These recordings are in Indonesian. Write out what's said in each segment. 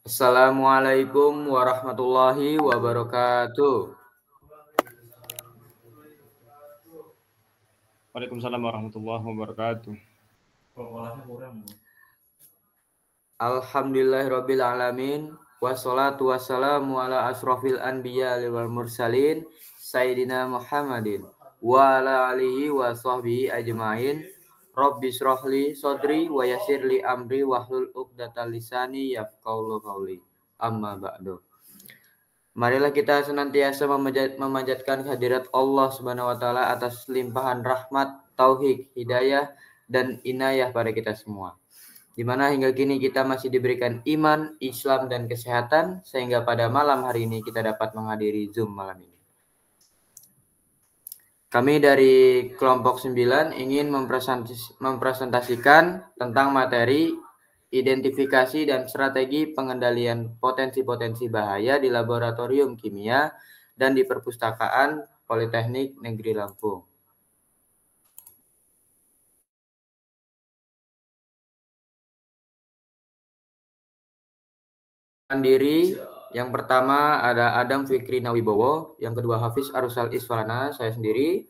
Assalamualaikum warahmatullahi wabarakatuh. Waalaikumsalam warahmatullahi wabarakatuh. Alhamdulillahirabbil alamin wassalatu wassalamu ala asrofil anbiya wal mursalin sayyidina Muhammadin wa ala alihi wa sahbihi ajmain. Rabbi shrahli sadri wa yassirli amri wahlul 'uqdatal lisani yafqahu qawli. Amma ba'du. Marilah kita senantiasa memanjatkan kehadirat Allah Subhanahu wa taala atas limpahan rahmat, tauhid, hidayah dan inayah pada kita semua. Di mana hingga kini kita masih diberikan iman, Islam dan kesehatan sehingga pada malam hari ini kita dapat menghadiri Zoom malam ini. Kami dari kelompok 9 ingin mempresentasikan tentang materi identifikasi dan strategi pengendalian potensi-potensi bahaya di laboratorium kimia dan di perpustakaan Politeknik Negeri Lampung. Diri yang pertama ada Adam Fikri Nawibowo, yang kedua Hafiz Arusal Iswarana, saya sendiri,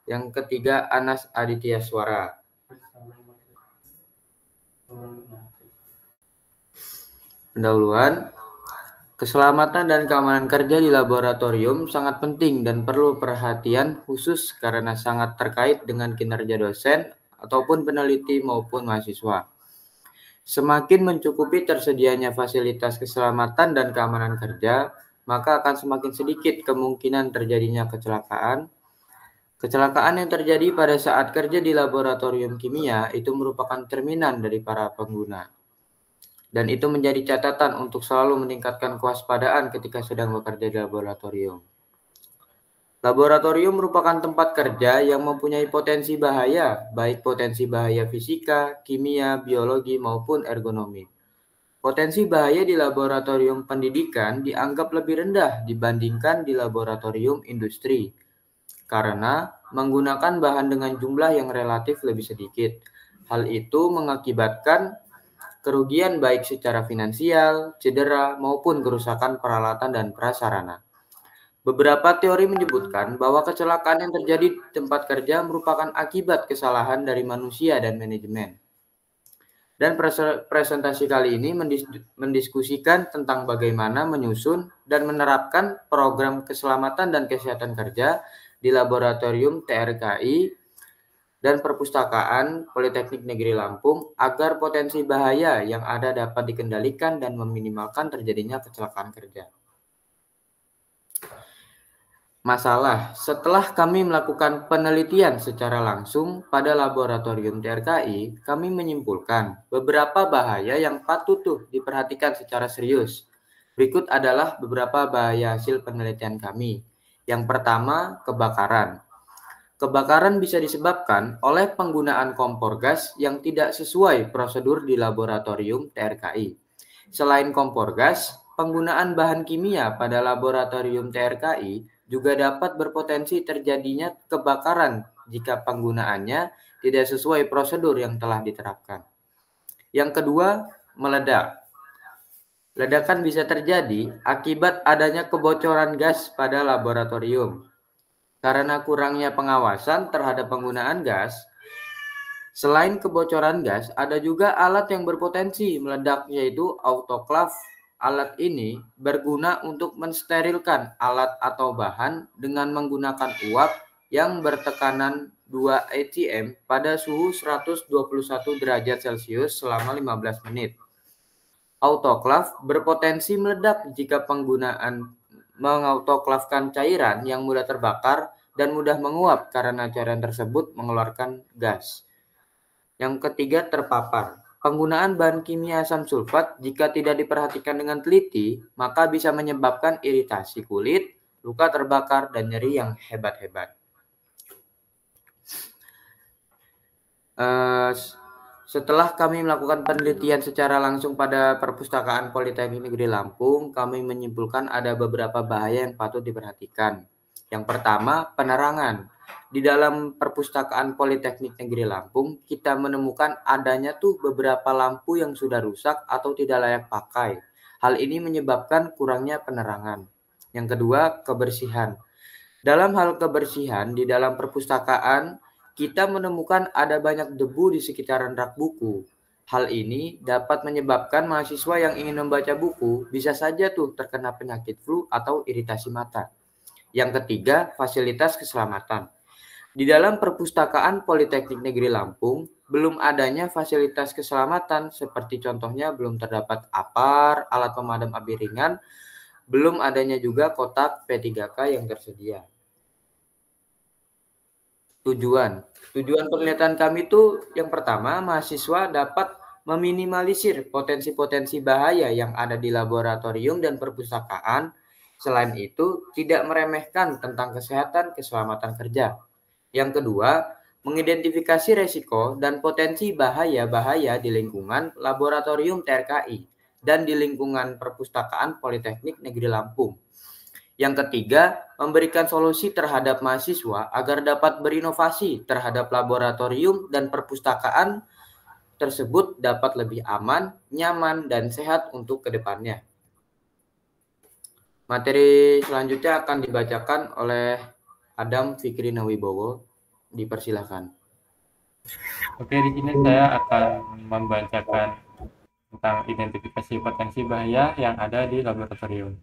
yang ketiga Anas Aditya Suara. Pendahuluan, keselamatan dan keamanan kerja di laboratorium sangat penting dan perlu perhatian khusus karena sangat terkait dengan kinerja dosen ataupun peneliti maupun mahasiswa. Semakin mencukupi tersedianya fasilitas keselamatan dan keamanan kerja, maka akan semakin sedikit kemungkinan terjadinya kecelakaan. Kecelakaan yang terjadi pada saat kerja di laboratorium kimia itu merupakan cerminan dari para pengguna. Dan itu menjadi catatan untuk selalu meningkatkan kewaspadaan ketika sedang bekerja di laboratorium. Laboratorium merupakan tempat kerja yang mempunyai potensi bahaya, baik potensi bahaya fisika, kimia, biologi, maupun ergonomi. Potensi bahaya di laboratorium pendidikan dianggap lebih rendah dibandingkan di laboratorium industri, karena menggunakan bahan dengan jumlah yang relatif lebih sedikit. Hal itu mengakibatkan kerugian baik secara finansial, cedera, maupun kerusakan peralatan dan prasarana. Beberapa teori menyebutkan bahwa kecelakaan yang terjadi di tempat kerja merupakan akibat kesalahan dari manusia dan manajemen. Dan presentasi kali ini mendiskusikan tentang bagaimana menyusun dan menerapkan program keselamatan dan kesehatan kerja di laboratorium TRKI dan perpustakaan Politeknik Negeri Lampung agar potensi bahaya yang ada dapat dikendalikan dan meminimalkan terjadinya kecelakaan kerja. Masalah, setelah kami melakukan penelitian secara langsung pada laboratorium TRKI, kami menyimpulkan beberapa bahaya yang patut diperhatikan secara serius. Berikut adalah beberapa bahaya hasil penelitian kami. Yang pertama, kebakaran. Kebakaran bisa disebabkan oleh penggunaan kompor gas yang tidak sesuai prosedur di laboratorium TRKI. Selain kompor gas, penggunaan bahan kimia pada laboratorium TRKI juga dapat berpotensi terjadinya kebakaran jika penggunaannya tidak sesuai prosedur yang telah diterapkan. Yang kedua, meledak. Ledakan bisa terjadi akibat adanya kebocoran gas pada laboratorium. Karena kurangnya pengawasan terhadap penggunaan gas, selain kebocoran gas, ada juga alat yang berpotensi meledak, yaitu autoklaf. Alat ini berguna untuk mensterilkan alat atau bahan dengan menggunakan uap yang bertekanan 2 atm pada suhu 121 derajat Celcius selama 15 menit. Autoklaf berpotensi meledak jika penggunaan mengautoklafkan cairan yang mudah terbakar dan mudah menguap karena cairan tersebut mengeluarkan gas. Yang ketiga, terpapar. Penggunaan bahan kimia asam sulfat jika tidak diperhatikan dengan teliti, maka bisa menyebabkan iritasi kulit, luka terbakar, dan nyeri yang hebat-hebat. Setelah kami melakukan penelitian secara langsung pada perpustakaan Politeknik Negeri Lampung, kami menyimpulkan ada beberapa bahaya yang patut diperhatikan. Yang pertama, penerangan. Di dalam perpustakaan Politeknik Negeri Lampung, kita menemukan adanya beberapa lampu yang sudah rusak atau tidak layak pakai. Hal ini menyebabkan kurangnya penerangan. Yang kedua, kebersihan. Dalam hal kebersihan, di dalam perpustakaan, kita menemukan ada banyak debu di sekitaran rak buku. Hal ini dapat menyebabkan mahasiswa yang ingin membaca buku bisa saja tuh terkena penyakit flu atau iritasi mata. Yang ketiga, fasilitas keselamatan. Di dalam perpustakaan Politeknik Negeri Lampung, belum adanya fasilitas keselamatan seperti contohnya belum terdapat APAR, alat pemadam api ringan, belum adanya juga kotak P3K yang tersedia. Tujuan penelitian kami itu yang pertama, mahasiswa dapat meminimalisir potensi-potensi bahaya yang ada di laboratorium dan perpustakaan. Selain itu, tidak meremehkan tentang kesehatan keselamatan kerja. Yang kedua, mengidentifikasi resiko dan potensi bahaya-bahaya di lingkungan laboratorium TRKI dan di lingkungan perpustakaan Politeknik Negeri Lampung. Yang ketiga, memberikan solusi terhadap mahasiswa agar dapat berinovasi terhadap laboratorium dan perpustakaan tersebut dapat lebih aman, nyaman, dan sehat untuk kedepannya. Materi selanjutnya akan dibacakan oleh Adam Fikri Nawibowo. Dipersilakan. Oke, di sini saya akan membacakan tentang identifikasi potensi bahaya yang ada di laboratorium.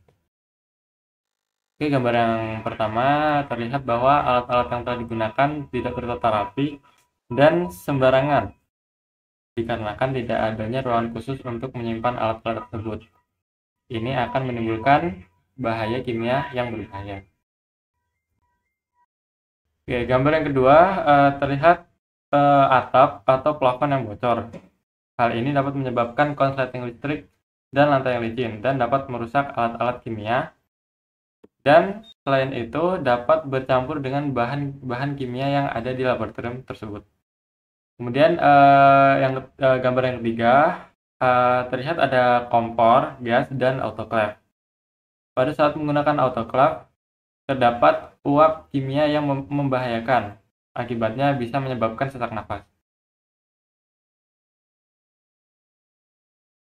Oke, gambar yang pertama terlihat bahwa alat-alat yang telah digunakan tidak tertata rapi dan sembarangan, dikarenakan tidak adanya ruangan khusus untuk menyimpan alat-alat tersebut. Ini akan menimbulkan bahaya kimia yang berbahaya. Oke, gambar yang kedua terlihat atap atau plafon yang bocor. Hal ini dapat menyebabkan konsleting listrik dan lantai yang licin dan dapat merusak alat-alat kimia. Dan selain itu dapat bercampur dengan bahan kimia yang ada di laboratorium tersebut. Kemudian gambar yang ketiga terlihat ada kompor, gas, dan autoclave. Pada saat menggunakan autoclave, terdapat uap kimia yang membahayakan. Akibatnya bisa menyebabkan sesak nafas.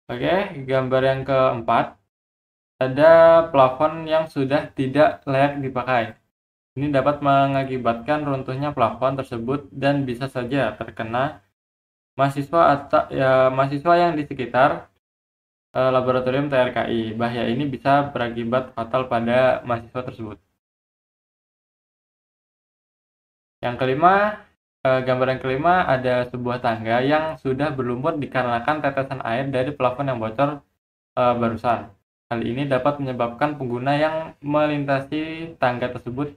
Oke, gambar yang keempat, ada plafon yang sudah tidak layak dipakai. Ini dapat mengakibatkan runtuhnya plafon tersebut dan bisa saja terkena mahasiswa yang di sekitar laboratorium TRKI. Bahaya ini bisa berakibat fatal pada mahasiswa tersebut. Yang kelima, gambar yang kelima ada sebuah tangga yang sudah berlumut dikarenakan tetesan air dari plafon yang bocor barusan. Hal ini dapat menyebabkan pengguna yang melintasi tangga tersebut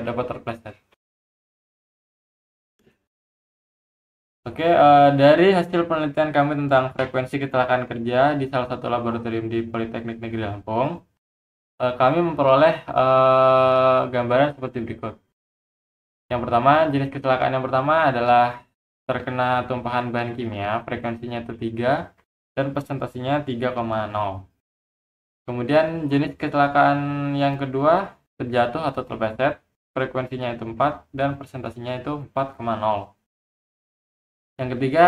dapat terpleset. Oke, dari hasil penelitian kami tentang frekuensi kecelakaan kerja di salah satu laboratorium di Politeknik Negeri Lampung, kami memperoleh gambaran seperti berikut. Yang pertama, jenis kecelakaan yang pertama adalah terkena tumpahan bahan kimia, frekuensinya itu 3 dan presentasinya 3,0. Kemudian jenis kecelakaan yang kedua, terjatuh atau terpleset, frekuensinya itu 4 dan presentasinya itu 4,0. Yang ketiga,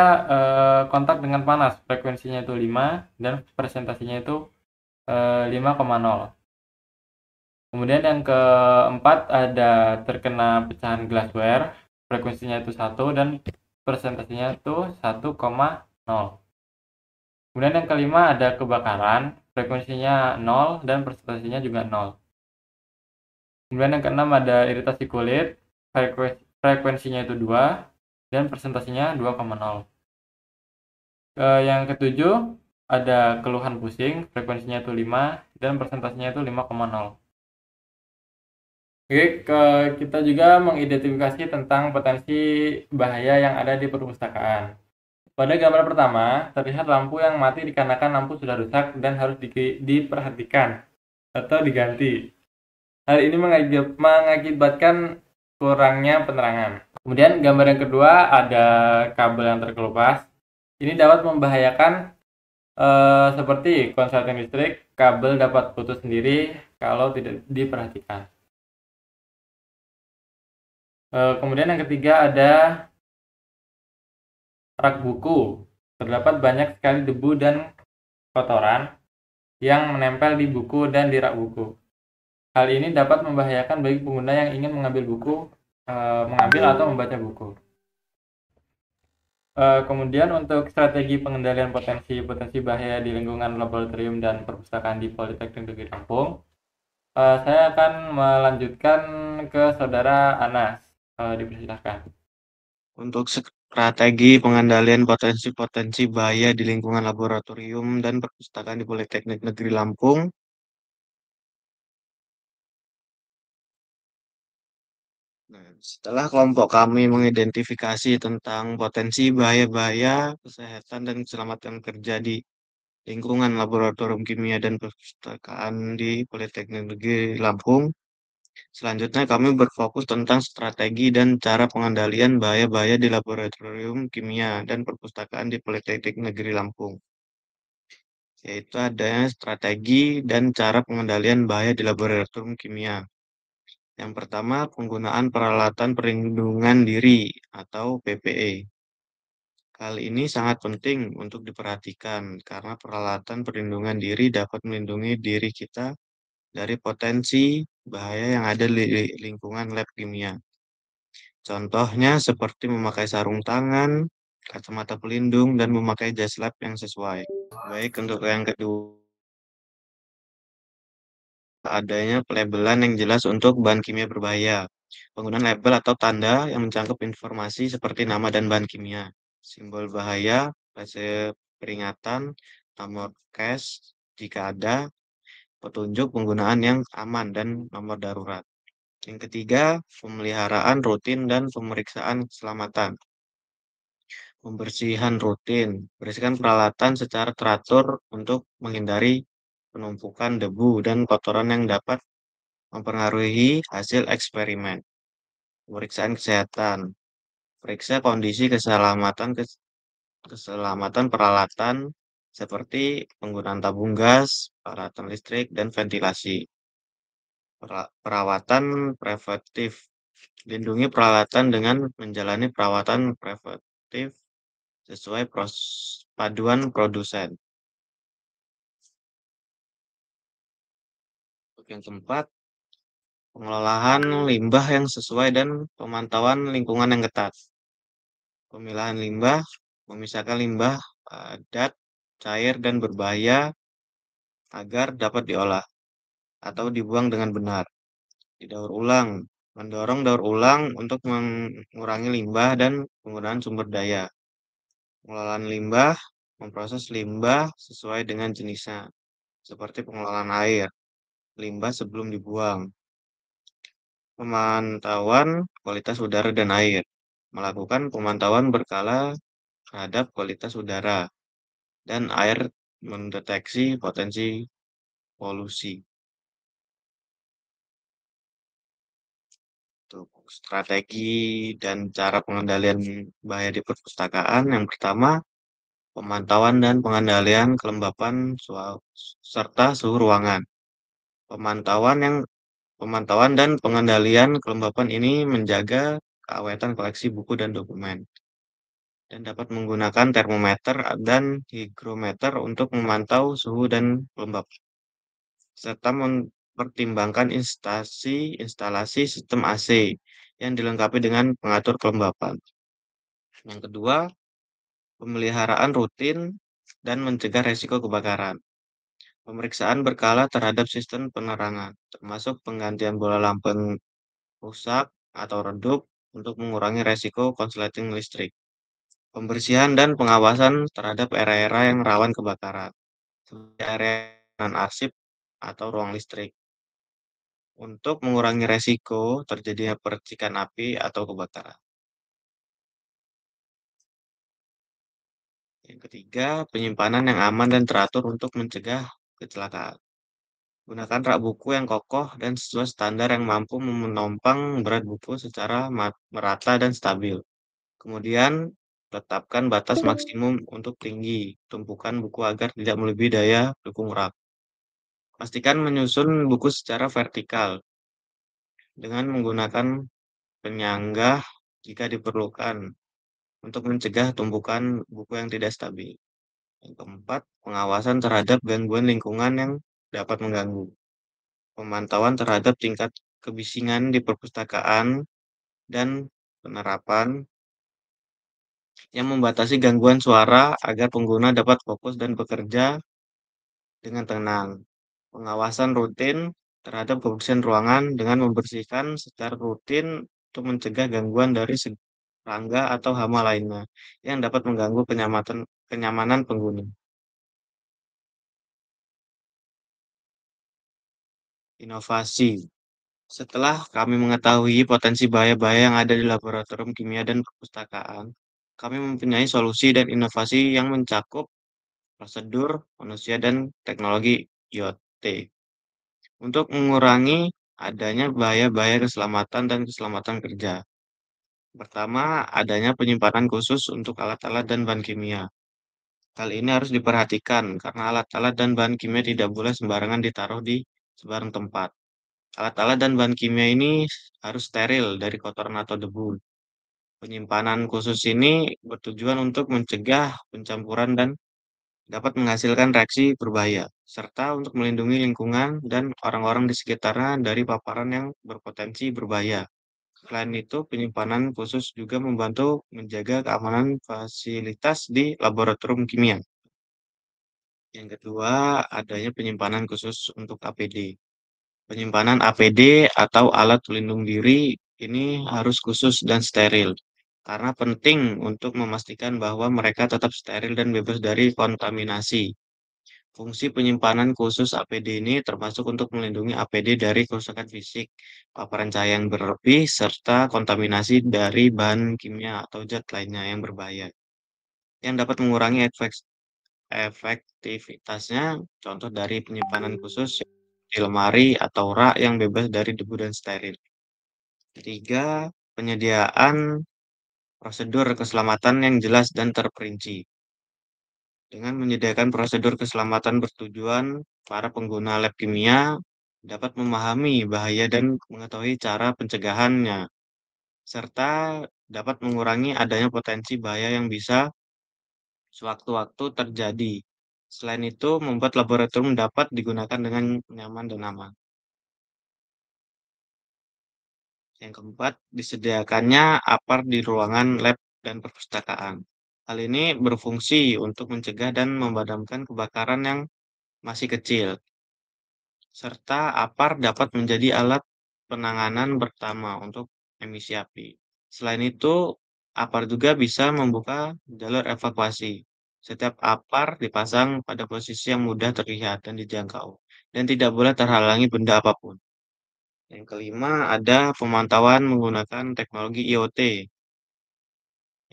kontak dengan panas, frekuensinya itu 5 dan presentasinya itu 5,0. Kemudian yang keempat ada terkena pecahan glassware, frekuensinya itu 1 dan presentasinya itu 1,0. Kemudian yang kelima ada kebakaran, frekuensinya 0 dan presentasinya juga 0. Kemudian yang keenam ada iritasi kulit, frekuensinya itu 2 dan presentasinya 2,0. Yang ketujuh ada keluhan pusing, frekuensinya itu 5 dan presentasinya itu 5,0. Oke, kita juga mengidentifikasi tentang potensi bahaya yang ada di perpustakaan. Pada gambar pertama, terlihat lampu yang mati dikarenakan lampu sudah rusak dan harus diperhatikan atau diganti. Hal ini mengakibatkan kurangnya penerangan. Kemudian gambar yang kedua ada kabel yang terkelupas. Ini dapat membahayakan seperti konsleting listrik, kabel dapat putus sendiri kalau tidak diperhatikan. Kemudian yang ketiga ada rak buku. Terdapat banyak sekali debu dan kotoran yang menempel di buku dan di rak buku. Hal ini dapat membahayakan bagi pengguna yang ingin mengambil atau membaca buku. Kemudian untuk strategi pengendalian potensi bahaya di lingkungan laboratorium dan perpustakaan di Politeknik Negeri Lampung, saya akan melanjutkan ke Saudara Anas. Dipersilakan. Untuk strategi pengendalian potensi-potensi bahaya di lingkungan laboratorium dan perpustakaan di Politeknik Negeri Lampung, nah, setelah kelompok kami mengidentifikasi tentang potensi bahaya-bahaya kesehatan dan keselamatan kerja di lingkungan laboratorium kimia dan perpustakaan di Politeknik Negeri Lampung, selanjutnya kami berfokus tentang strategi dan cara pengendalian bahaya-bahaya di laboratorium kimia dan perpustakaan di Politeknik Negeri Lampung, yaitu adanya strategi dan cara pengendalian bahaya di laboratorium kimia. Yang pertama, penggunaan peralatan perlindungan diri atau PPE. Hal ini sangat penting untuk diperhatikan karena peralatan perlindungan diri dapat melindungi diri kita dari potensi bahaya yang ada di lingkungan lab kimia. Contohnya seperti memakai sarung tangan, kacamata pelindung, dan memakai jas lab yang sesuai. Baik, untuk yang kedua, adanya pelabelan yang jelas untuk bahan kimia berbahaya. Penggunaan label atau tanda yang mencakup informasi seperti nama dan bahan kimia, simbol bahaya, fase peringatan, nomor cache jika ada, petunjuk penggunaan yang aman, dan nomor darurat. Yang ketiga, pemeliharaan rutin dan pemeriksaan keselamatan. Pembersihan rutin, bersihkan peralatan secara teratur untuk menghindari penumpukan debu dan kotoran yang dapat mempengaruhi hasil eksperimen. Pemeriksaan kesehatan, periksa kondisi keselamatan peralatan seperti penggunaan tabung gas, peralatan listrik, dan ventilasi. Perawatan preventif, lindungi peralatan dengan menjalani perawatan preventif sesuai paduan produsen. Untuk yang keempat, pengelolaan limbah yang sesuai dan pemantauan lingkungan yang ketat. Pemilahan limbah, memisahkan limbah padat, cair, dan berbahaya agar dapat diolah atau dibuang dengan benar. Didaur ulang, mendorong daur ulang untuk mengurangi limbah dan penggunaan sumber daya. Pengelolaan limbah, memproses limbah sesuai dengan jenisnya, seperti pengelolaan air, limbah sebelum dibuang. Pemantauan kualitas udara dan air, melakukan pemantauan berkala terhadap kualitas udara dan air, mendeteksi potensi polusi. Untuk strategi dan cara pengendalian bahaya di perpustakaan, yang pertama, pemantauan dan pengendalian kelembapan serta suhu ruangan. Pemantauan dan pengendalian kelembapan ini menjaga keawetan koleksi buku dan dokumen, dan dapat menggunakan termometer dan higrometer untuk memantau suhu dan kelembapan, serta mempertimbangkan instalasi sistem AC yang dilengkapi dengan pengatur kelembapan. Yang kedua, pemeliharaan rutin dan mencegah resiko kebakaran. Pemeriksaan berkala terhadap sistem penerangan, termasuk penggantian bola lampu rusak atau redup untuk mengurangi resiko konsleting listrik. Pembersihan dan pengawasan terhadap area-area yang rawan kebakaran, seperti area non-arsip atau ruang listrik, untuk mengurangi resiko terjadinya percikan api atau kebakaran. Yang ketiga, penyimpanan yang aman dan teratur untuk mencegah kecelakaan. Gunakan rak buku yang kokoh dan sesuai standar yang mampu menopang berat buku secara merata dan stabil. Kemudian, tetapkan batas maksimum untuk tinggi tumpukan buku agar tidak melebihi daya dukung rak. Pastikan menyusun buku secara vertikal dengan menggunakan penyangga jika diperlukan untuk mencegah tumpukan buku yang tidak stabil. Yang keempat, pengawasan terhadap gangguan lingkungan yang dapat mengganggu. Pemantauan terhadap tingkat kebisingan di perpustakaan dan penerapan yang membatasi gangguan suara agar pengguna dapat fokus dan bekerja dengan tenang. Pengawasan rutin terhadap kebersihan ruangan dengan membersihkan secara rutin untuk mencegah gangguan dari serangga atau hama lainnya yang dapat mengganggu kenyamanan pengguna. Inovasi. Setelah kami mengetahui potensi bahaya-bahaya yang ada di laboratorium kimia dan perpustakaan, kami mempunyai solusi dan inovasi yang mencakup prosedur, manusia, dan teknologi IoT untuk mengurangi adanya bahaya-bahaya keselamatan dan keselamatan kerja. Pertama, adanya penyimpanan khusus untuk alat-alat dan bahan kimia. Hal ini harus diperhatikan karena alat-alat dan bahan kimia tidak boleh sembarangan ditaruh di sembarang tempat. Alat-alat dan bahan kimia ini harus steril dari kotoran atau debu. Penyimpanan khusus ini bertujuan untuk mencegah pencampuran dan dapat menghasilkan reaksi berbahaya, serta untuk melindungi lingkungan dan orang-orang di sekitarnya dari paparan yang berpotensi berbahaya. Selain itu, penyimpanan khusus juga membantu menjaga keamanan fasilitas di laboratorium kimia. Yang kedua, adanya penyimpanan khusus untuk APD. Penyimpanan APD atau alat pelindung diri ini harus khusus dan steril, karena penting untuk memastikan bahwa mereka tetap steril dan bebas dari kontaminasi. Fungsi penyimpanan khusus APD ini termasuk untuk melindungi APD dari kerusakan fisik, paparan cahaya yang berlebih, serta kontaminasi dari bahan kimia atau zat lainnya yang berbahaya, yang dapat mengurangi efektivitasnya. Contoh dari penyimpanan khusus di lemari atau rak yang bebas dari debu dan steril. Ketiga, penyediaan prosedur keselamatan yang jelas dan terperinci. Dengan menyediakan prosedur keselamatan bertujuan, para pengguna lab kimia dapat memahami bahaya dan mengetahui cara pencegahannya, serta dapat mengurangi adanya potensi bahaya yang bisa sewaktu-waktu terjadi. Selain itu, membuat laboratorium dapat digunakan dengan nyaman dan aman. Yang keempat, disediakannya APAR di ruangan lab dan perpustakaan. Hal ini berfungsi untuk mencegah dan memadamkan kebakaran yang masih kecil, serta APAR dapat menjadi alat penanganan pertama untuk emisi api. Selain itu, APAR juga bisa membuka jalur evakuasi. Setiap APAR dipasang pada posisi yang mudah terlihat dan dijangkau, dan tidak boleh terhalangi benda apapun. Yang kelima, ada pemantauan menggunakan teknologi IoT.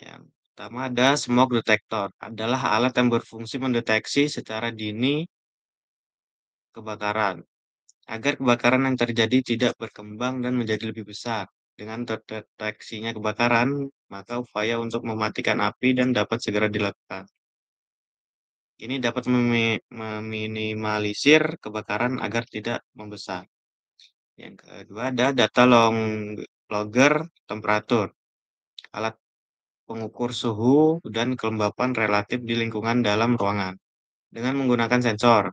Yang pertama ada smoke detector, adalah alat yang berfungsi mendeteksi secara dini kebakaran, agar kebakaran yang terjadi tidak berkembang dan menjadi lebih besar. Dengan terdeteksinya kebakaran, maka upaya untuk mematikan api dan dapat segera dilakukan. Ini dapat meminimalisir kebakaran agar tidak membesar. Yang kedua ada data logger temperatur, alat pengukur suhu dan kelembapan relatif di lingkungan dalam ruangan. Dengan menggunakan sensor,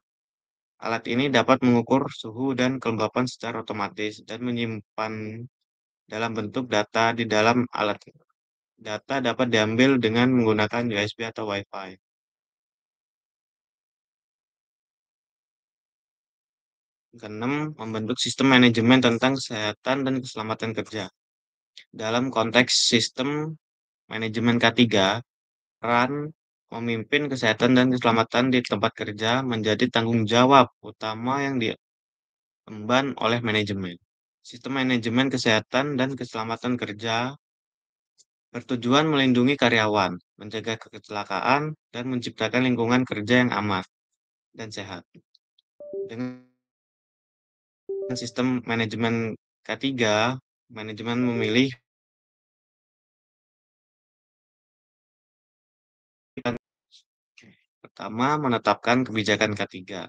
alat ini dapat mengukur suhu dan kelembapan secara otomatis dan menyimpan dalam bentuk data di dalam alat. Data dapat diambil dengan menggunakan USB atau Wi-Fi. Keenam, membentuk sistem manajemen tentang kesehatan dan keselamatan kerja. Dalam konteks sistem manajemen K3, peran memimpin kesehatan dan keselamatan di tempat kerja menjadi tanggung jawab utama yang diemban oleh manajemen. Sistem manajemen kesehatan dan keselamatan kerja bertujuan melindungi karyawan, mencegah kecelakaan, dan menciptakan lingkungan kerja yang aman dan sehat. Dengan sistem manajemen K3, manajemen memilih pertama menetapkan kebijakan K3.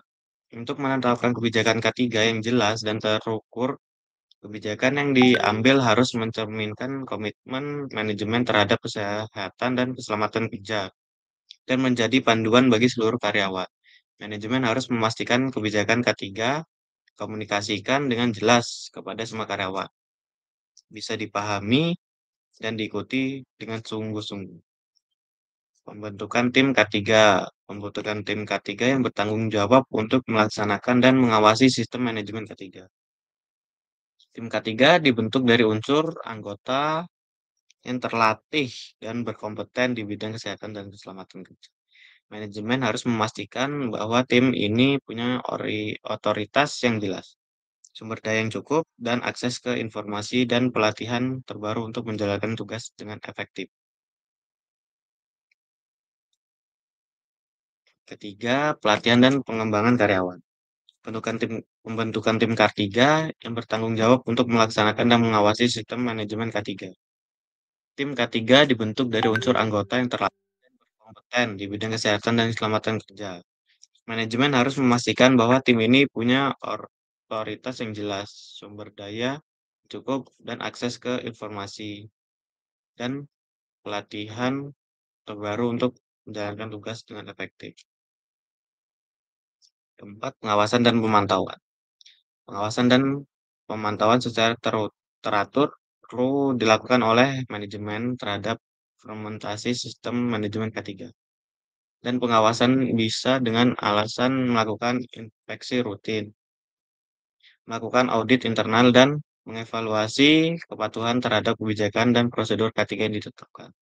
Untuk menetapkan kebijakan K3 yang jelas dan terukur, kebijakan yang diambil harus mencerminkan komitmen manajemen terhadap kesehatan dan keselamatan kerja. dan menjadi panduan bagi seluruh karyawan. Manajemen harus memastikan kebijakan K3 komunikasikan dengan jelas kepada semua karyawan, bisa dipahami dan diikuti dengan sungguh-sungguh. Pembentukan tim K3 yang bertanggung jawab untuk melaksanakan dan mengawasi sistem manajemen K3. Tim K3 dibentuk dari unsur anggota yang terlatih dan berkompeten di bidang kesehatan dan keselamatan kerja. Manajemen harus memastikan bahwa tim ini punya otoritas yang jelas, sumber daya yang cukup, dan akses ke informasi dan pelatihan terbaru untuk menjalankan tugas dengan efektif. Ketiga, pelatihan dan pengembangan karyawan. Pembentukan tim K3 yang bertanggung jawab untuk melaksanakan dan mengawasi sistem manajemen K3. Tim K3 dibentuk dari unsur anggota yang terlatih dan berkompeten di bidang kesehatan dan keselamatan kerja. Manajemen harus memastikan bahwa tim ini punya otoritas yang jelas, sumber daya cukup, dan akses ke informasi dan pelatihan terbaru untuk menjalankan tugas dengan efektif. Keempat, pengawasan dan pemantauan. Pengawasan dan pemantauan secara teratur perlu dilakukan oleh manajemen terhadap implementasi sistem manajemen K3. Dan pengawasan bisa dengan alasan melakukan inspeksi rutin, melakukan audit internal, dan mengevaluasi kepatuhan terhadap kebijakan dan prosedur K3 yang ditetapkan.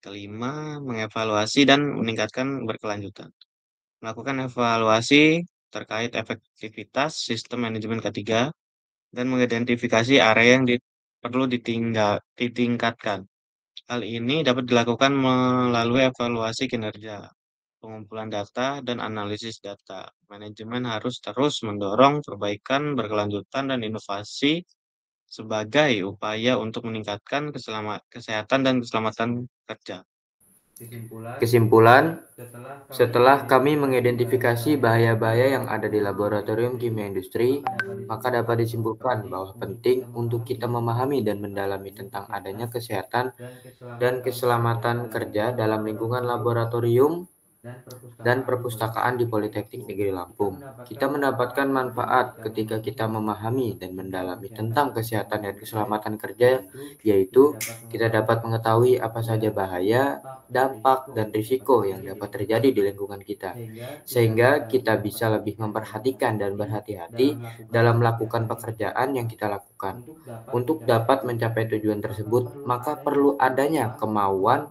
Kelima, mengevaluasi dan meningkatkan berkelanjutan. Melakukan evaluasi terkait efektivitas sistem manajemen K3 dan mengidentifikasi area yang perlu ditingkatkan. Hal ini dapat dilakukan melalui evaluasi kinerja, pengumpulan data, dan analisis data. Manajemen harus terus mendorong perbaikan berkelanjutan dan inovasi sebagai upaya untuk meningkatkan kesehatan dan keselamatan kerja. Kesimpulan, setelah kami mengidentifikasi bahaya-bahaya yang ada di laboratorium kimia industri, maka dapat disimpulkan bahwa penting untuk kita memahami dan mendalami tentang adanya kesehatan dan keselamatan kerja dalam lingkungan laboratorium dan perpustakaan di Politeknik Negeri Lampung. Kita mendapatkan manfaat ketika kita memahami dan mendalami tentang kesehatan dan keselamatan kerja, yaitu kita dapat mengetahui apa saja bahaya, dampak, dan risiko yang dapat terjadi di lingkungan kita, sehingga kita bisa lebih memperhatikan dan berhati-hati dalam melakukan pekerjaan yang kita lakukan. Untuk dapat mencapai tujuan tersebut, maka perlu adanya kemampuan,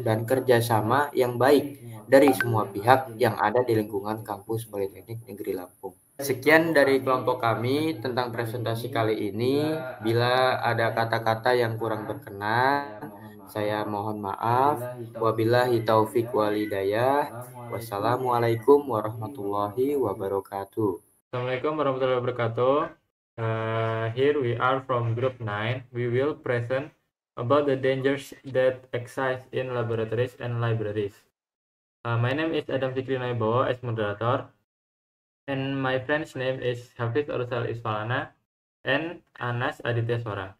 dan kerjasama yang baik dari semua pihak yang ada di lingkungan kampus Politeknik Negeri Lampung. Sekian dari kelompok kami tentang presentasi kali ini. Bila ada kata-kata yang kurang berkenan, saya mohon maaf. Wabillahi taufik walhidayah. Wassalamualaikum warahmatullahi wabarakatuh. Assalamualaikum warahmatullahi wabarakatuh. Here we are from group 9. We will present about the dangers that exist in laboratories and libraries. My name is Adam Fikri Naibowo as moderator, and my friend's name is Hafiz Ursal Isfalana and Anas Aditya Swara.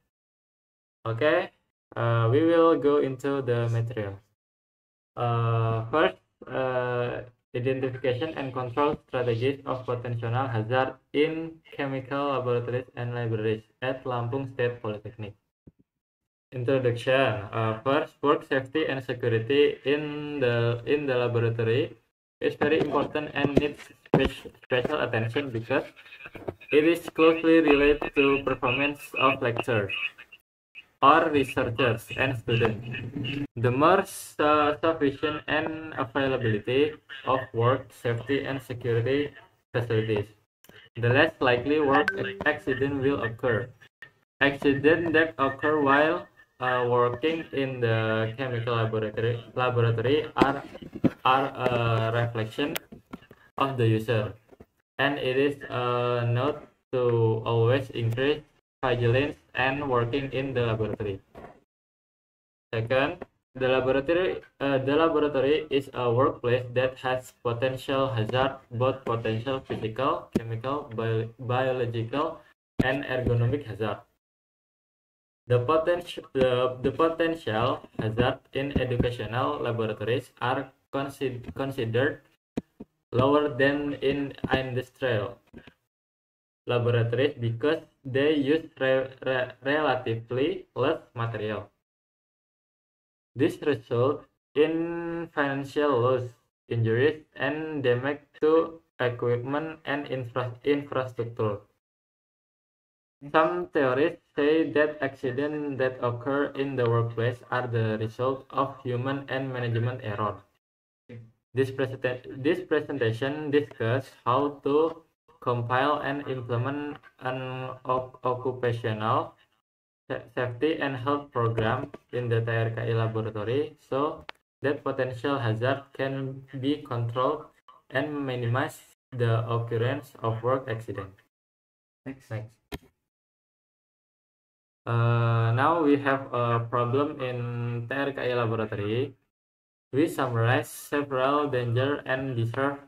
Okay, we will go into the material. First, identification and control strategies of potential hazard in chemical laboratories and libraries at Lampung State Polytechnic. Introduction. First, work safety and security in the laboratory is very important and needs special attention because it is closely related to performance of lecturers or researchers and students. The more sufficient and availability of work safety and security facilities, the less likely work accident will occur. Accidents that occur while working in the chemical laboratory are a reflection of the user, and it is not to always increase vigilance and working in the laboratory. Second, the laboratory is a workplace that has potential hazard, both potential physical, chemical, biological, and ergonomic hazard. The potential hazard in educational laboratories are considered lower than in industrial laboratories because they use relatively less material. This results in financial loss, injuries, and damage to equipment and infrastructure. Some theorists say that accidents that occur in the workplace are the result of human and management error. This presentation discusses how to compile and implement an occupational safety and health program in the TRKI laboratory so that potential hazard can be controlled and minimize the occurrence of work accident. Next. Now we have a problem in TRKI laboratory. We summarize several dangers and deserve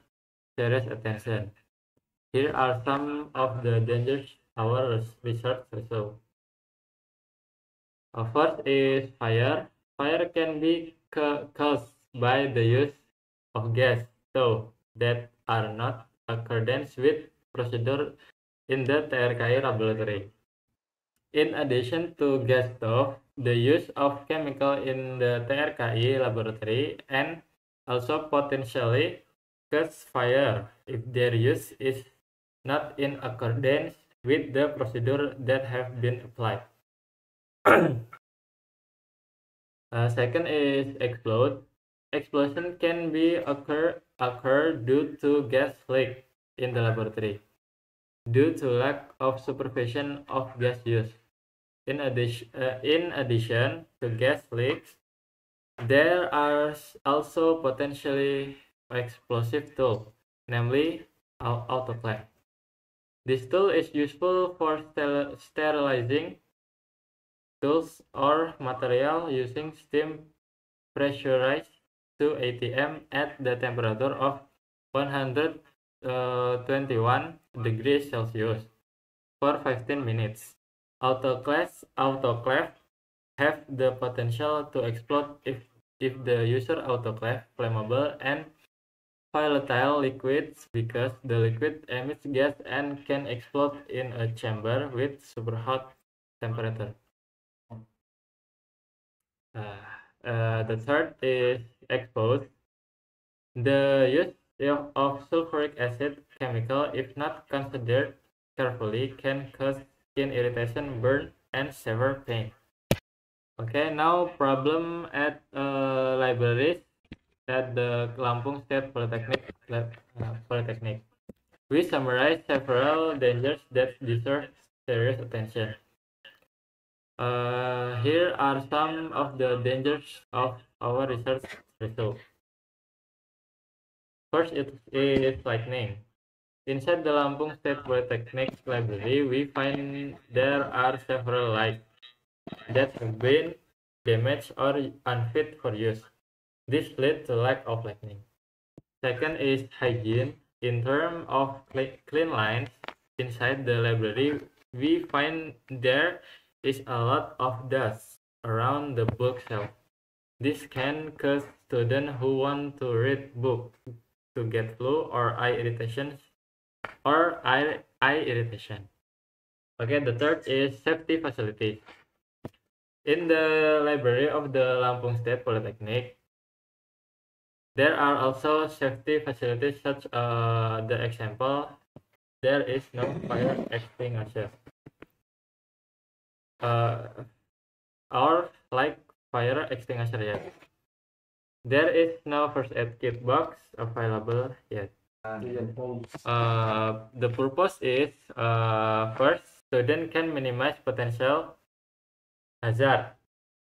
serious attention. Here are some of the dangers our research revealed. First is fire. Fire can be caused by the use of gas stove that are not accordance with procedure in the TRKI laboratory. In addition to gas stove, the use of chemical in the TRKI laboratory and also potentially cause fire if their use is not in accordance with the procedure that have been applied. Second is explode. Explosion can be occur due to gas leak in the laboratory due to lack of supervision of gas use. In addition to gas leaks, there are also potentially explosive tools, namely autoclave. This tool is useful for sterilizing tools or material using steam pressurized to ATM at the temperature of 121 degrees Celsius for 15 minutes. Autoclaves have the potential to explode if the user autoclave flammable and volatile liquids because the liquid emits gas and can explode in a chamber with super hot temperature. The third is exposed. The use of sulfuric acid chemical, if not considered carefully, can cause skin irritation, burn, and severe pain. Okay, now problem at libraries at the Lampung State Polytechnic. We summarize several dangers that deserve serious attention. Here are some of the dangers of our research result. First, it is lightning. Inside the Lampung State Polytechnic Library, we find there are several lights that have been damaged or unfit for use. This leads to lack of lighting. Second is hygiene. In terms of clean lines inside the library, we find there is a lot of dust around the bookshelf. This can cause students who want to read books to get flu or eye irritation. Okay, the third is safety facilities. In the library of the Lampung State Polytechnic, there are also safety facilities such the example, there is no fire extinguisher. Or like fire extinguisher yet. There is no first aid kit box available yet. The purpose is first, students can minimize potential hazard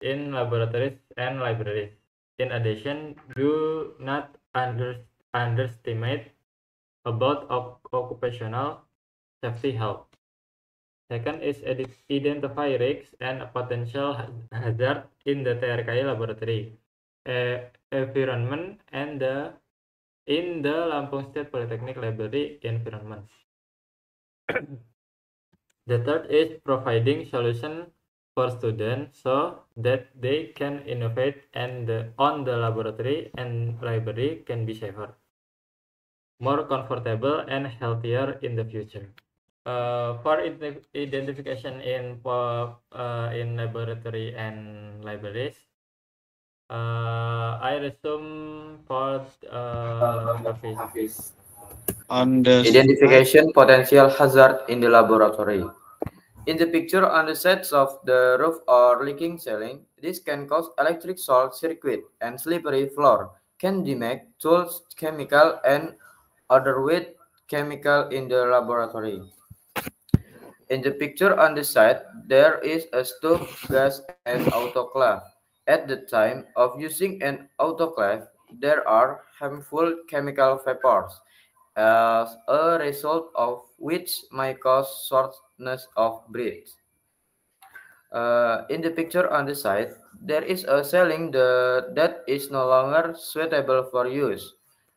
in laboratories and libraries. In addition, do not underestimate about occupational safety health. Second is identify risks and potential hazard in the TRKI laboratory, environment, and in the Lampung State Polytechnic Library environment. The third is providing solution for students so that they can innovate and on the laboratory and library can be safer, more comfortable and healthier in the future. For identification in laboratory and libraries, I resume for Hafiz. On the slide, Identification potential hazard in the laboratory. In the picture on the sides of the roof or leaking ceiling, this can cause electric short circuit and slippery floor, can damage tools, chemical, and other weight chemical in the laboratory. In the picture on the side, there is a stove, gas, and autoclave. At the time of using an autoclave, there are harmful chemical vapors, as a result of which may cause shortness of breath. In the picture on the side, there is a ceiling that is no longer suitable for use.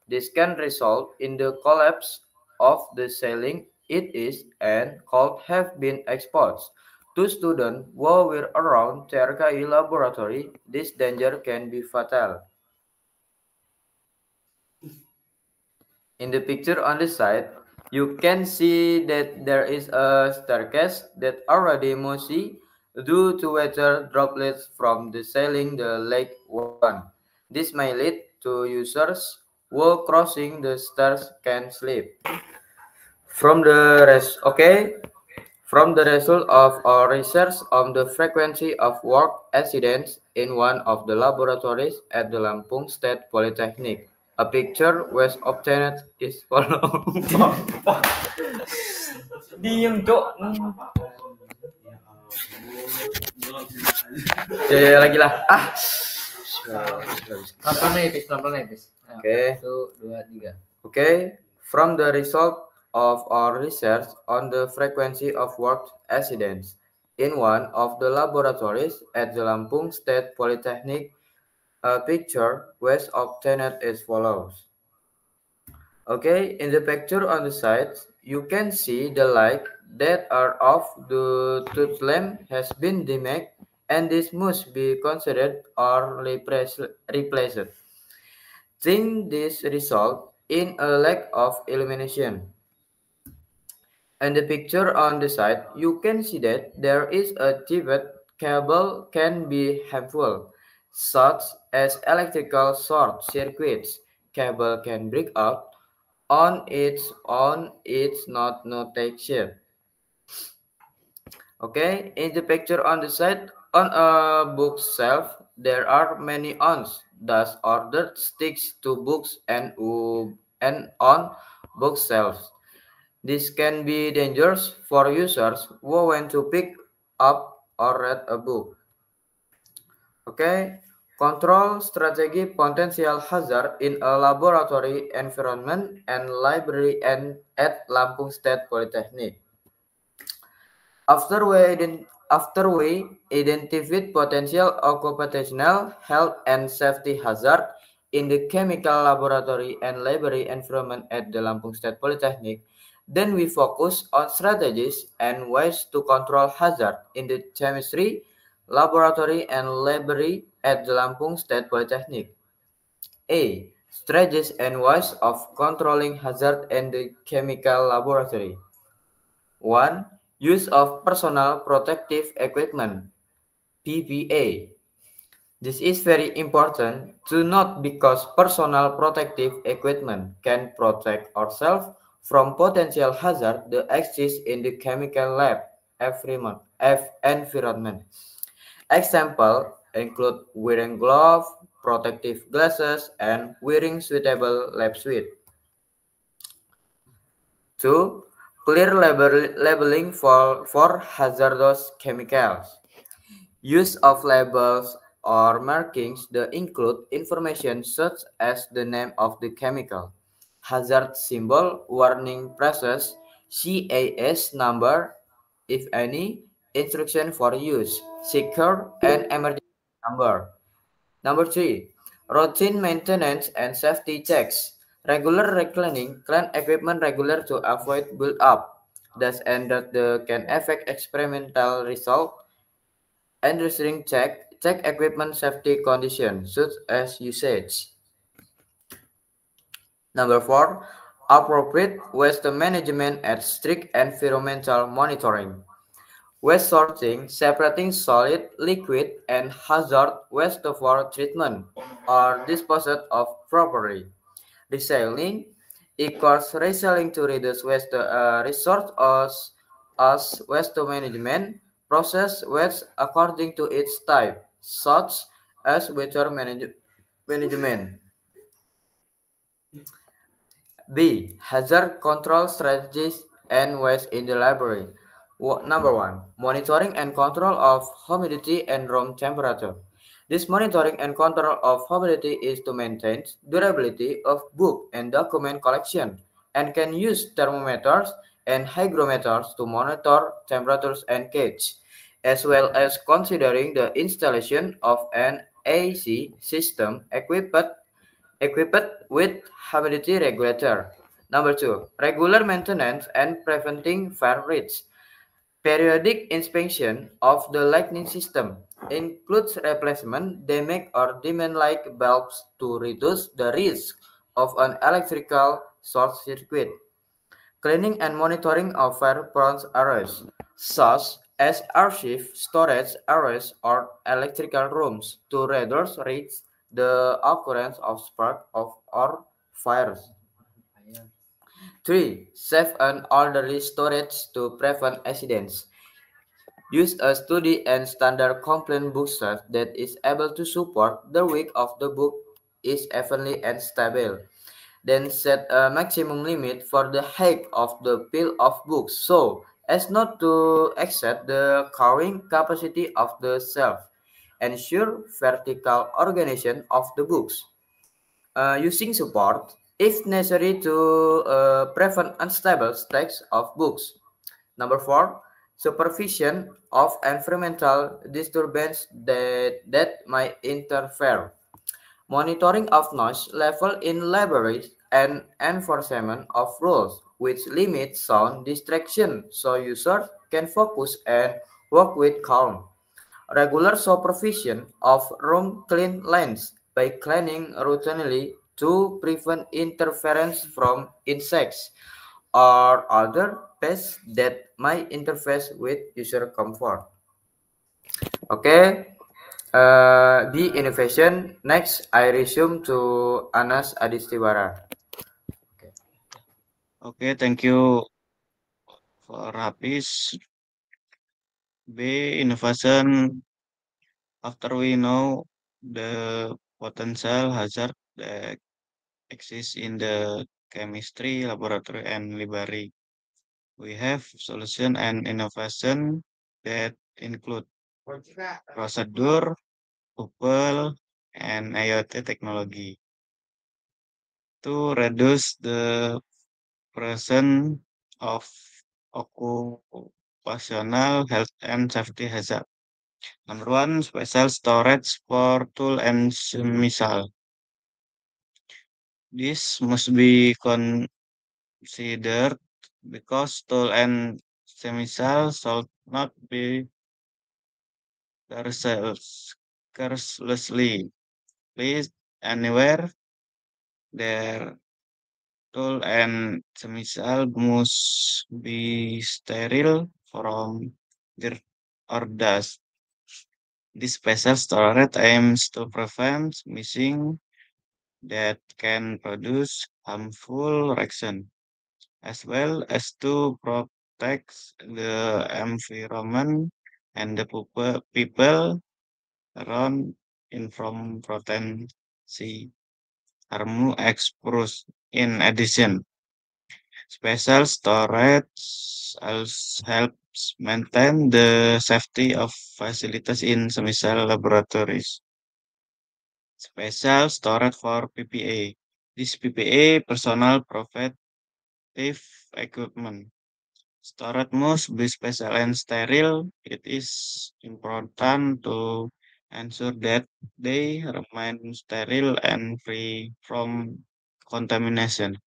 This can result in the collapse of the ceiling it is and could have been exposed. To students who were around TRKI laboratory, this danger can be fatal. In the picture on the side, you can see that there is a staircase that already mossy due to water droplets from the ceiling the lake one. This may lead to users who crossing the stairs can slip. From the result of our research on the frequency of work accidents in one of the laboratories at the Lampung State Polytechnic, a picture was obtained is follow. Diem, Cok. Ya, lagi lah. Pelan-pelan ya, Oke. 1, 2, 3. Okay, from the result of our research on the frequency of work accidents in one of the laboratories at the Lampung State Polytechnic, a picture was obtained as follows. Okay, in the picture on the side, you can see the light that are off the tooth lamp has been damaged, and this must be considered or replaced. Think this result in a lack of illumination. And the picture on the side, you can see that there is a divot cable can be harmful, such as electrical short circuits. Cable can break out on its own, it's not notation. Okay, in the picture on the side, on a bookshelf, there are many owns, thus ordered sticks to books and on bookshelves. This can be dangerous for users who want to pick up or read a book. Okay, control strategy potential hazard in a laboratory environment and library and at Lampung State Polytechnic. After we identified potential occupational health and safety hazard in the chemical laboratory and library environment at the Lampung State Polytechnic, then we focus on strategies and ways to control hazard in the chemistry laboratory and library at the Lampung State Polytechnic. A. Strategies and ways of controlling hazard in the chemical laboratory. 1. Use of personal protective equipment, PPE. This is very important to note because personal protective equipment can protect ourselves from potential hazard that exists in the chemical lab environment. Example include wearing gloves, protective glasses, and wearing suitable lab suit. 2. Clear labeling for hazardous chemicals. Use of labels or markings that include information such as the name of the chemical, hazard symbol, warning process, CAS number, if any, instruction for use, secure, and emergency number. Number 3. Routine maintenance and safety checks. Regular cleaning equipment regular to avoid build-up, thus and that can affect experimental result. Engineering check equipment safety conditions such as usage. Number 4, appropriate waste management and strict environmental monitoring. Waste sorting, separating solid, liquid, and hazard waste for treatment or disposal of properly. Recycling equals recycling to reduce waste resource as waste management, process waste according to its type, such as water management. B. Hazard control strategies and waste in the library. Number 1. Monitoring and control of humidity and room temperature. This monitoring and control of humidity is to maintain durability of book and document collection and can use thermometers and hygrometers to monitor temperatures and gauge, as well as considering the installation of an AC system equipped with humidity regulator. Number 2, regular maintenance and preventing fire risks. Periodic inspection of the lighting system includes replacement, damage, or demand-like bulbs to reduce the risk of an electrical short circuit. Cleaning and monitoring of fire-prone areas, such as archive, storage areas, or electrical rooms, to reduce risks the occurrence of spark or fires. 3. Safe and orderly storage to prevent accidents. Use a study and standard complaint bookshelf that is able to support the weight of the book is evenly and stable. Then set a maximum limit for the height of the pile of books so as not to exceed the carrying capacity of the shelf. Ensure vertical organization of the books. Using support if necessary to prevent unstable stacks of books. Number 4, supervision of environmental disturbance that might interfere. Monitoring of noise level in libraries and enforcement of rules which limit sound distraction so users can focus and work with calm. Regular supervision of room cleanliness by cleaning routinely to prevent interference from insects or other pests that might interfere with user comfort. Okay, the innovation. Next, I resume to Anas Adistiwara. Okay, thank you for Hafiz. B. Innovation. After we know the potential hazard that exists in the chemistry laboratory and library, we have solution and innovation that include procedure, people, and IoT technology to reduce the presence of occupational health and safety hazard. Number 1, special storage for tool and missile. This must be considered because tool and missile should not be carelessly placed anywhere. Their tool and missile must be sterile from dirt or dust. This special storage aims to prevent missing that can produce harmful reaction, as well as to protect the environment and the people around in from potency harmful exposure. In addition, special storage also helps maintain the safety of facilities in semisal laboratories. Special storage for PPA. This PPA personal protective equipment. Storage must be special and sterile. It is important to ensure that they remain sterile and free from contamination.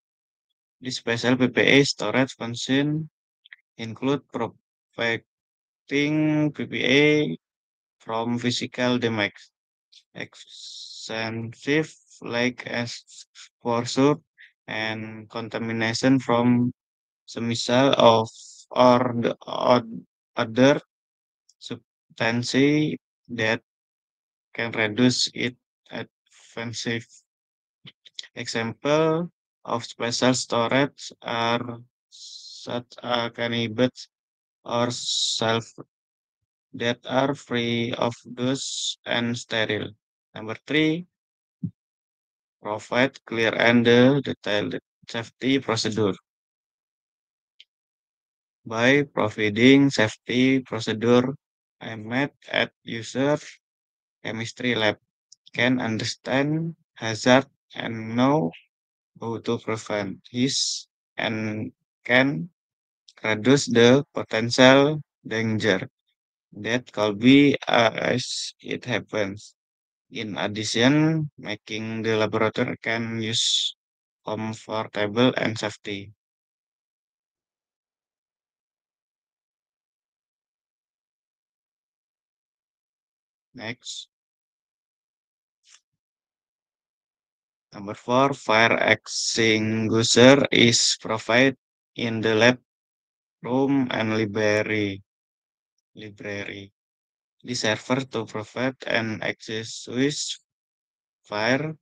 This special PPA storage function include protecting PPA from physical damage, extensive like exposure and contamination from semisal of or the other substances that can reduce it offensive. Example of special storage are such as cannabis or self that are free of dust and sterile. Number three, provide clear and detailed safety procedure. By providing safety procedure aimed at user chemistry lab can understand hazard and know how to prevent his and can reduce the potential danger that could be as it happens. In addition, making the laboratory can use comfortable and safety. Next. Number four, fire extinguisher is provided in the lab room and library. The server to provide and extinguish fires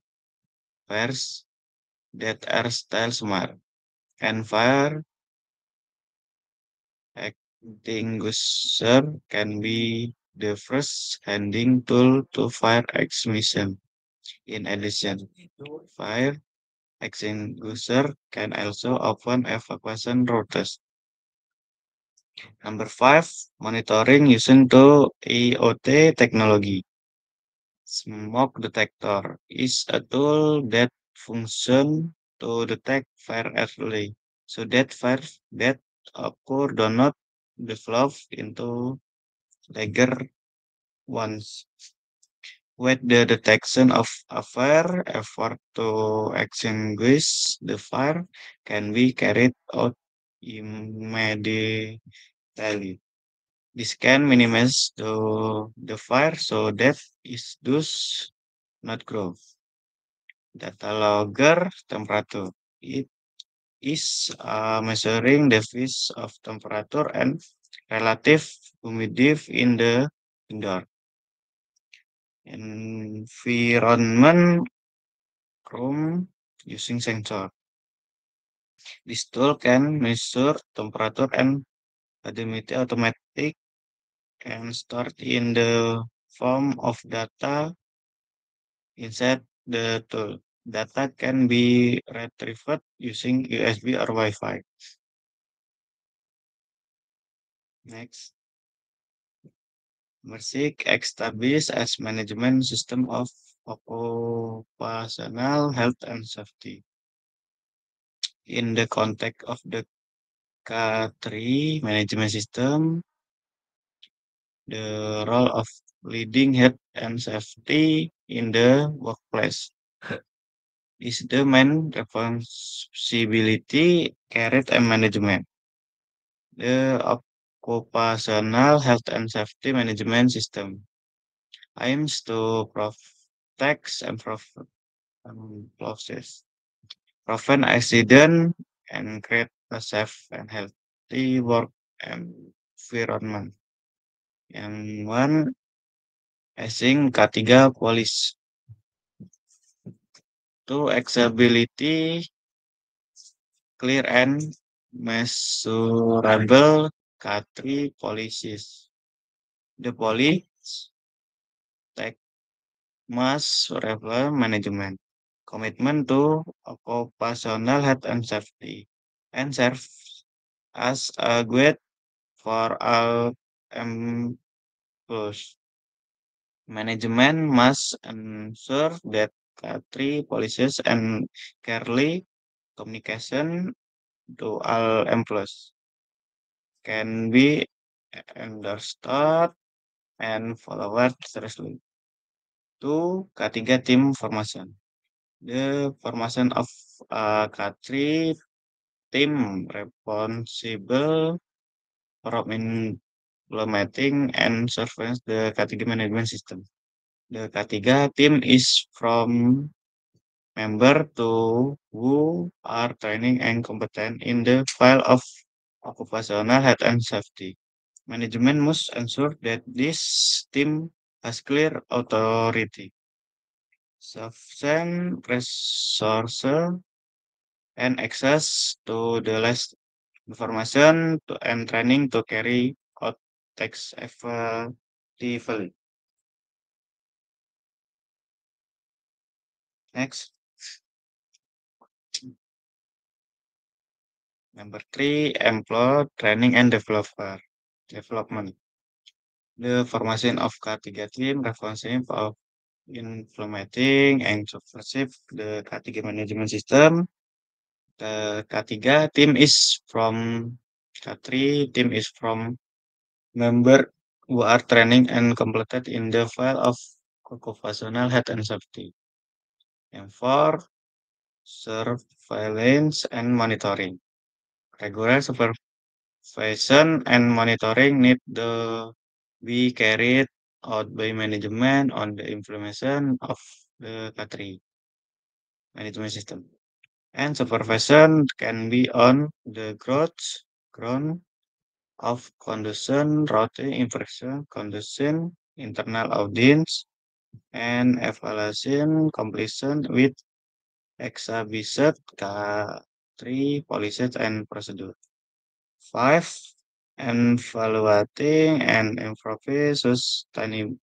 that are still smart and fire extinguisher can be the first handing tool to fire extinguishing. In addition, fire extinguisher can also open evacuation routes. Number five, monitoring using the IoT technology. Smoke detector is a tool that functions to detect fire early, so that fires that occur do not develop into larger ones. With the detection of a fire, effort to extinguish the fire can be carried out immediately. This can minimize the fire so that it does not grow. Data logger temperature. It is measuring the phase of temperature and relative humidity in the indoor environment room using sensor. This tool can measure temperature and humidity automatic and stored in the form of data inside the tool. Data can be retrieved using USB or Wi-Fi. Next. Mersik established as management system of occupational health and safety. In the context of the K3 management system, the role of leading health and safety in the workplace is the main responsibility carried and management. The occupational health and safety management system aims to protect and process, prevent accident and create a safe and healthy work environment. Yang one, asing ketiga polis. Two, accessibility, clear and measurable K3 policies. The police take mass level management, commitment to occupational health and safety, and serve as a guide for all employees. Management must ensure that K3 policies and clearly communication to all employees can be understood and followed seriously. Two, ketiga tim formation. The formation of K3 team responsible for implementing and surveillance the K3 management system. The K3 team is from member to who are training and competent in the field of occupational health and safety. Management must ensure that this team has clear authority, sufficient resources, and access to the latest information and training to carry out tasks effectively. Next. Number 3, employ training and development. The formation of K3 team responsible of implementing and supervise the K3 management system. The K3 team is from member who are training and completed in the field of occupational health and safety. And 4, surveillance and monitoring. Regular supervision and monitoring need to be carried out by management on the implementation of the K3 management system. And supervision can be on the ground of conduction, routine inspection, conduction, internal audits, and evaluation completion with exhibited K3 policies and procedure. 5. Evaluating and improving sustainable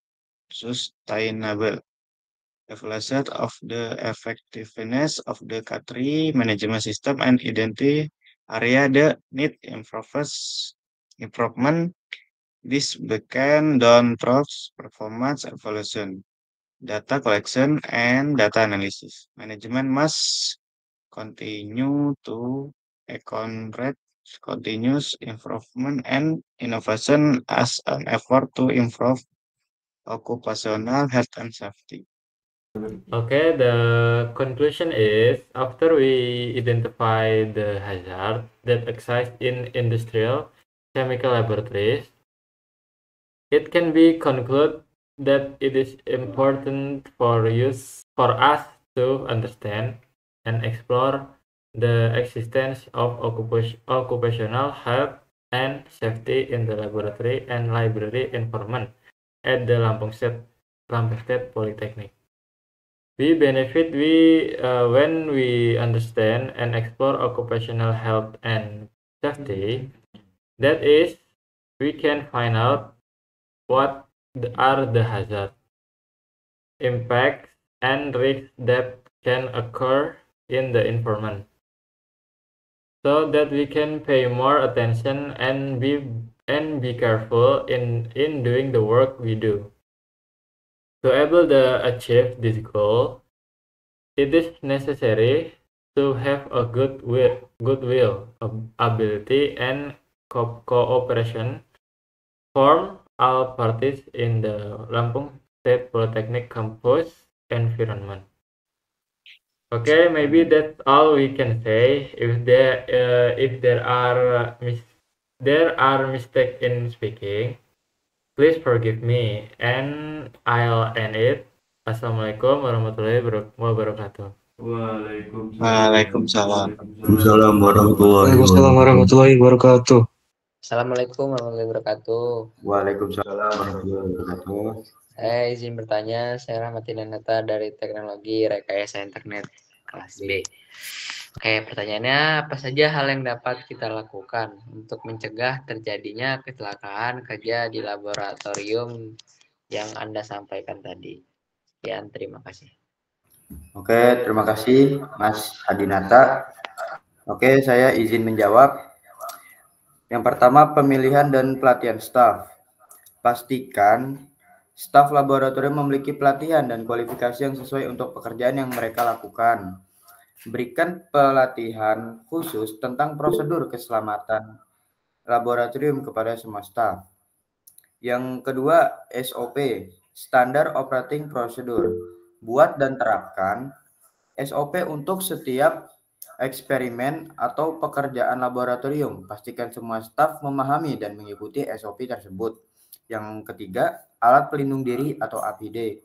evaluation of the effectiveness of the K3 management system and identify area that need improvement. This began done through performance evaluation, data collection, and data analysis. Management must continue to encourage continuous improvement and innovation as an effort to improve occupational health and safety. Okay, the conclusion is after we identify the hazard that exists in industrial chemical laboratories, it can be concluded that it is important for us to understand and explore the existence of occupational health and safety in the laboratory and library environment at the Lampung State Polytechnic. We benefit when we understand and explore occupational health and safety. That is, we can find out what are the hazards, impacts, and risks that can occur in the environment, so that we can pay more attention and be careful in doing the work we do. To able to achieve this goal, it is necessary to have a goodwill, ability, and cooperation from all parties in the Lampung State Polytechnic campus environment. Okay, maybe that's all we can say. If there are mistakes in speaking, please forgive me, and I'll end it. Assalamualaikum warahmatullahi wabarakatuh. Waalaikumsalam. Waalaikumsalam warahmatullahi Waalaikumsalam warahmatullahi wabarakatuh. Assalamualaikum warahmatullahi wabarakatuh. Waalaikumsalam warahmatullahi wabarakatuh. Saya izin bertanya, saya Rahmatina Nata dari Teknologi Rekayasa Internet kelas B. Oke, pertanyaannya apa saja hal yang dapat kita lakukan untuk mencegah terjadinya kecelakaan kerja di laboratorium yang Anda sampaikan tadi? Sekian, terima kasih. Oke, terima kasih Mas Hadinata. Oke, saya izin menjawab. Yang pertama, pemilihan dan pelatihan staf. Pastikan staf laboratorium memiliki pelatihan dan kualifikasi yang sesuai untuk pekerjaan yang mereka lakukan. Berikan pelatihan khusus tentang prosedur keselamatan laboratorium kepada semua staf. Yang kedua, SOP, Standard Operating Procedure. Buat dan terapkan SOP untuk setiap eksperimen, atau pekerjaan laboratorium. Pastikan semua staf memahami dan mengikuti SOP tersebut. Yang ketiga, alat pelindung diri atau APD.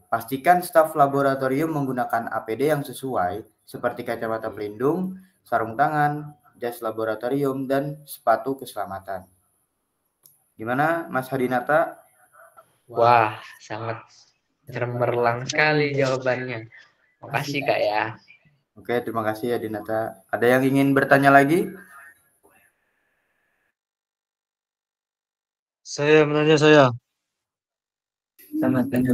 Pastikan staf laboratorium menggunakan APD yang sesuai, seperti kacamata pelindung, sarung tangan, jas laboratorium, dan sepatu keselamatan. Gimana, Mas Hadinata? Wah, sangat cemerlang sekali jawabannya. Makasih Kak ya. Oke, terima kasih ya Dinata. Ada yang ingin bertanya lagi? Saya menanya saya.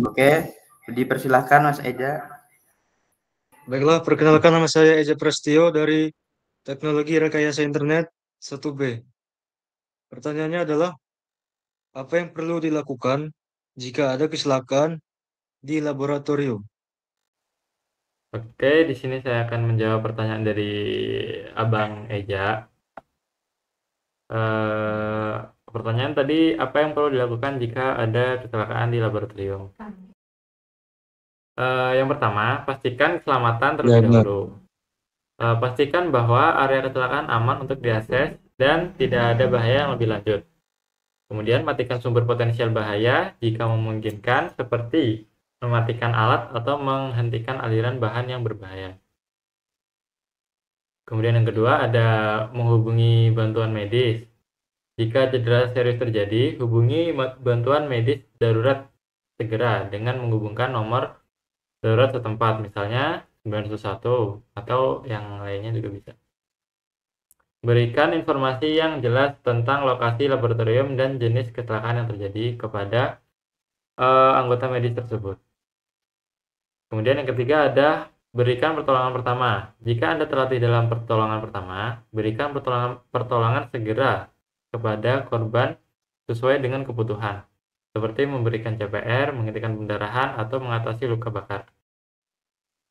Oke, dipersilahkan Mas Eja. Baiklah, perkenalkan nama saya Eja Prastio dari Teknologi Rekayasa Internet 1B. Pertanyaannya adalah, apa yang perlu dilakukan jika ada kecelakaan di laboratorium? Oke, di sini saya akan menjawab pertanyaan dari Abang Eja. Pertanyaan tadi, apa yang perlu dilakukan jika ada kecelakaan di laboratorium? Yang pertama, pastikan keselamatan terlebih dahulu. Pastikan bahwa area kecelakaan aman untuk diakses dan tidak ada bahaya yang lebih lanjut. Kemudian matikan sumber potensial bahaya jika memungkinkan, seperti mematikan alat atau menghentikan aliran bahan yang berbahaya. Kemudian yang kedua ada menghubungi bantuan medis. Jika cedera serius terjadi, hubungi bantuan medis darurat segera dengan menghubungkan nomor darurat setempat, misalnya 911 atau yang lainnya juga bisa. Berikan informasi yang jelas tentang lokasi laboratorium dan jenis kecelakaan yang terjadi kepada anggota medis tersebut. Kemudian yang ketiga ada berikan pertolongan pertama. Jika Anda terlatih dalam pertolongan pertama, berikan pertolongan segera kepada korban sesuai dengan kebutuhan, seperti memberikan CPR, menghentikan pendarahan, atau mengatasi luka bakar.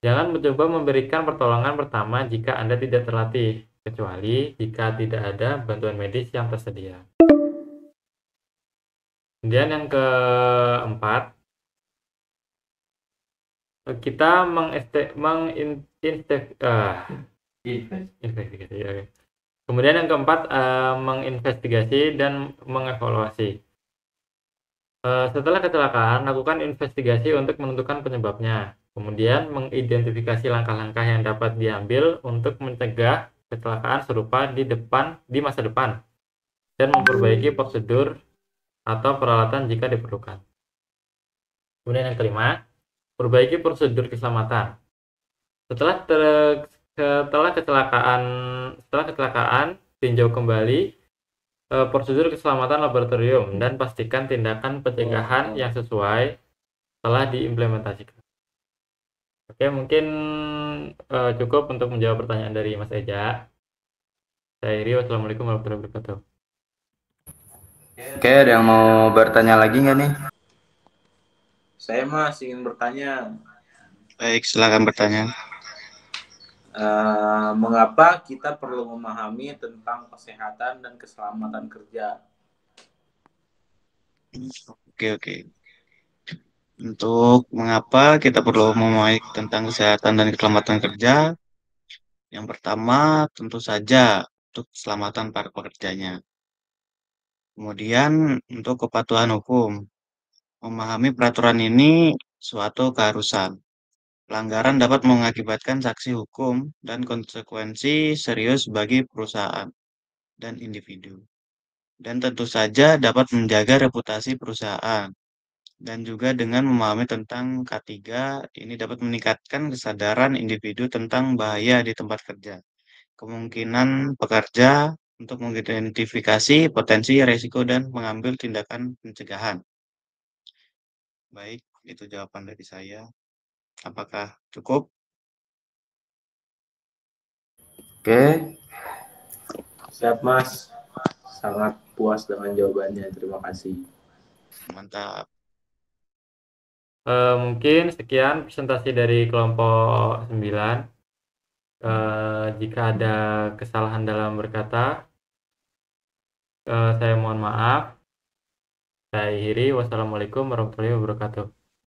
Jangan mencoba memberikan pertolongan pertama jika Anda tidak terlatih, kecuali jika tidak ada bantuan medis yang tersedia. Kemudian yang keempat, kita menginvestigasi. Kemudian yang keempat, menginvestigasi dan mengevaluasi. Setelah kecelakaan, lakukan investigasi untuk menentukan penyebabnya. Kemudian mengidentifikasi langkah-langkah yang dapat diambil untuk mencegah kecelakaan serupa di masa depan dan memperbaiki prosedur atau peralatan jika diperlukan. Kemudian yang kelima, perbaiki prosedur keselamatan. Setelah kecelakaan, tinjau kembali prosedur keselamatan laboratorium dan pastikan tindakan pencegahan yang sesuai telah diimplementasikan. Oke, mungkin cukup untuk menjawab pertanyaan dari Mas Eja. Saya Iri, wassalamualaikum warahmatullahi wabarakatuh. Oke, ada yang mau bertanya lagi nggak nih? Saya masih ingin bertanya. Baik, silakan bertanya. Mengapa kita perlu memahami tentang kesehatan dan keselamatan kerja? Oke. Untuk mengapa kita perlu memahami tentang kesehatan dan keselamatan kerja? Yang pertama, tentu saja untuk keselamatan para pekerjanya. Kemudian, untuk kepatuhan hukum. Memahami peraturan ini suatu keharusan. Pelanggaran dapat mengakibatkan sanksi hukum dan konsekuensi serius bagi perusahaan dan individu. Dan tentu saja dapat menjaga reputasi perusahaan. Dan juga dengan memahami tentang K3, ini dapat meningkatkan kesadaran individu tentang bahaya di tempat kerja. Kemungkinan pekerja untuk mengidentifikasi potensi risiko dan mengambil tindakan pencegahan. Baik, itu jawaban dari saya. Apakah cukup? Oke, Siap, Mas. Sangat puas dengan jawabannya. Terima kasih. Mantap. Mungkin sekian presentasi dari kelompok 9. Jika ada kesalahan dalam berkata, saya mohon maaf. Saya akhiri. Wassalamualaikum warahmatullahi wabarakatuh.